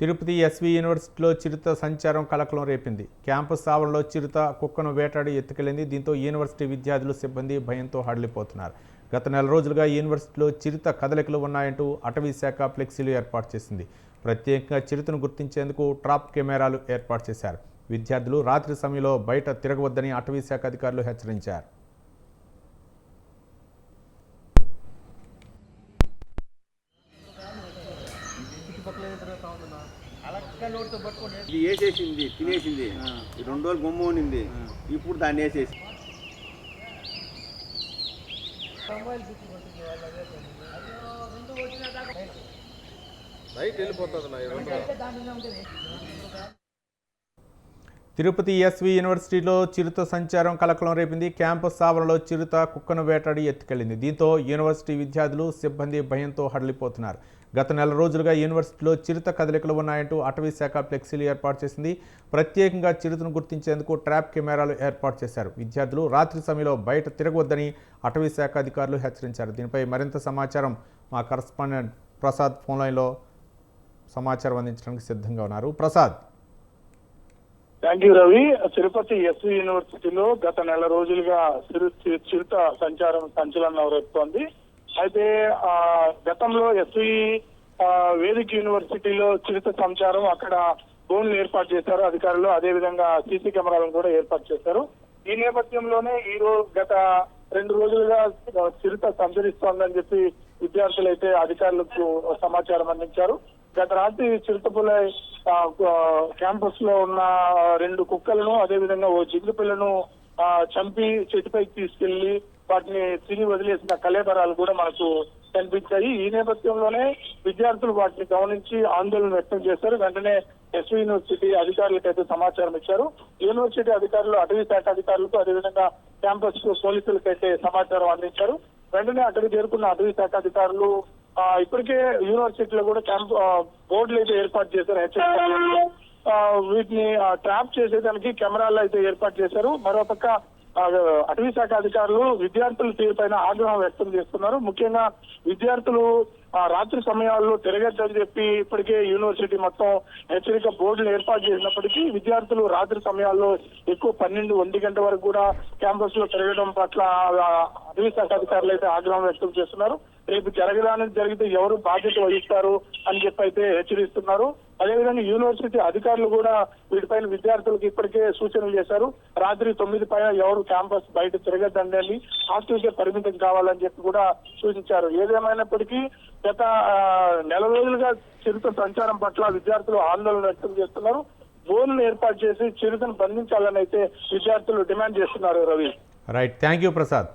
Tirupati SV యూనివర్సిటీలో చిరుత సంచారం కలకలం రేపింది. క్యాంపస్ ఆవరణలో చిరుత కుక్కను వేటాడి ఎత్తుకెళ్లింది. దీంతో యూనివర్సిటీ విద్యార్థులు, సిబ్బంది భయంతో హడలిపోతున్నారు. గత నెల రోజులుగా యూనివర్సిటీలో చిరుత కదలికలు ఉన్నాయంటూ అటవీ శాఖ ఫ్లెక్సీలు ఏర్పాటు చేసింది. ప్రత్యేకంగా చిరుతను గుర్తించేందుకు ట్రాప్ కెమెరాలు ఏర్పాటు చేశారు. విద్యార్థులు రాత్రి సమయంలో బయట తిరగవద్దని అటవీ శాఖ అధికారులు హెచ్చరించారు. ఇది వేసేసింది, తినేసింది. 2 రోజులు బొమ్మ ఉండింది, ఇప్పుడు దాన్ని వేసేసి తిరుపతి ఎస్వి యూనివర్సిటీలో చిరుత సంచారం కలకలం రేపింది. క్యాంపస్ ఆవరణలో చిరుత కుక్కను వేటాడి ఎత్తుకెళ్లింది. దీంతో యూనివర్సిటీ విద్యార్థులు, సిబ్బంది భయంతో హడలిపోతున్నారు. గత నెల రోజులుగా యూనివర్సిటీలో చిరుత కదలికలు ఉన్నాయంటూ అటవీ శాఖ ఫ్లెక్సీలు ఏర్పాటు చేసింది. ప్రత్యేకంగా చిరుతను గుర్తించేందుకు ట్రాప్ కెమెరాలు ఏర్పాటు చేశారు. విద్యార్థులు రాత్రి సమయంలో బయట తిరగవద్దని అటవీ శాఖ అధికారులు హెచ్చరించారు. దీనిపై మరింత సమాచారం మా కరస్పాండెంట్ ప్రసాద్ ఫోన్ లైన్లో సమాచారం అందించడానికి సిద్ధంగా ఉన్నారు. Prasad. Thank you Ravi. Tirupati SV యూనివర్సిటీలో గత నెల రోజులుగా చిరుత సంచారం సంచలనం రేపుతోంది. అయితే గతంలో ఎస్వి వేదిక యూనివర్సిటీలో చిరుత సంచారం అక్కడ బోన్లు ఏర్పాటు చేశారు అధికారులు. అదేవిధంగా సీసీ కెమెరాలను కూడా ఏర్పాటు చేశారు. ఈ నేపథ్యంలోనే ఈ రోజు గత 2 రోజులుగా చిరుత సంచరిస్తోందని చెప్పి విద్యార్థులు అయితే అధికారులకు సమాచారం అందించారు. గత రాత్రి చిరుతపులై క్యాంపస్ లో ఉన్న 2 కుక్కలను, అదేవిధంగా ఓ జిగురు పిల్లను చంపి చెట్టుపైకి తీసుకెళ్లి వాటిని తిరిగి వదిలేసిన కళేబరాలు కూడా మనకు కనిపించాయి. ఈ నేపథ్యంలోనే విద్యార్థులు వాటిని గమనించి ఆందోళన వ్యక్తం చేశారు. వెంటనే ఎస్వి యూనివర్సిటీ అధికారులకు అయితే సమాచారం ఇచ్చారు. యూనివర్సిటీ అధికారులు అటవీ శాఖ అధికారులకు, అదేవిధంగా క్యాంపస్ పోలీసులకు అయితే సమాచారం అందించారు. వెంటనే అక్కడికి చేరుకున్న అటవీ శాఖ అధికారులు ఇప్పటికే యూనివర్సిటీలో కూడా బోర్డులు అయితే ఏర్పాటు చేశారు. వీటిని ట్రాప్ చేసేదానికి కెమెరాలు అయితే ఏర్పాటు చేశారు. మరోపక్క అటవీ శాఖ అధికారులు విద్యార్థుల తీరుపైన ఆగ్రహం వ్యక్తం చేస్తున్నారు. ముఖ్యంగా విద్యార్థులు రాత్రి సమయాల్లో తిరగద్దని చెప్పి ఇప్పటికే యూనివర్సిటీ మొత్తం హెచ్చరిక బోర్డులు ఏర్పాటు చేసినప్పటికీ విద్యార్థులు రాత్రి సమయాల్లో ఎక్కువ 12-1 గంట వరకు కూడా క్యాంపస్ లో తిరగడం పట్ల అటవీ శాఖ అధికారులు అయితే ఆగ్రహం వ్యక్తం చేస్తున్నారు. రేపు జరగడానికి జరిగితే ఎవరు బాధ్యత వహిస్తారు అని చెప్పి అయితే హెచ్చరిస్తున్నారు. అదేవిధంగా యూనివర్సిటీ అధికారులు కూడా వీటిపైన విద్యార్థులకు ఇప్పటికే సూచనలు చేశారు. రాత్రి 9 పైన ఎవరు క్యాంపస్ బయట తిరగద్దండి, హాస్టల్కే పరిమితం కావాలని చెప్పి కూడా సూచించారు. ఏదేమైనప్పటికీ గత నెల రోజులుగా చిరుత సంచారం పట్ల విద్యార్థులు ఆందోళన వ్యక్తం చేస్తున్నారు. బోన్లు ఏర్పాటు చేసి చిరుతను బంధించాలని అయితే విద్యార్థులు డిమాండ్ చేస్తున్నారు. Ravi. Right, thank you Prasad.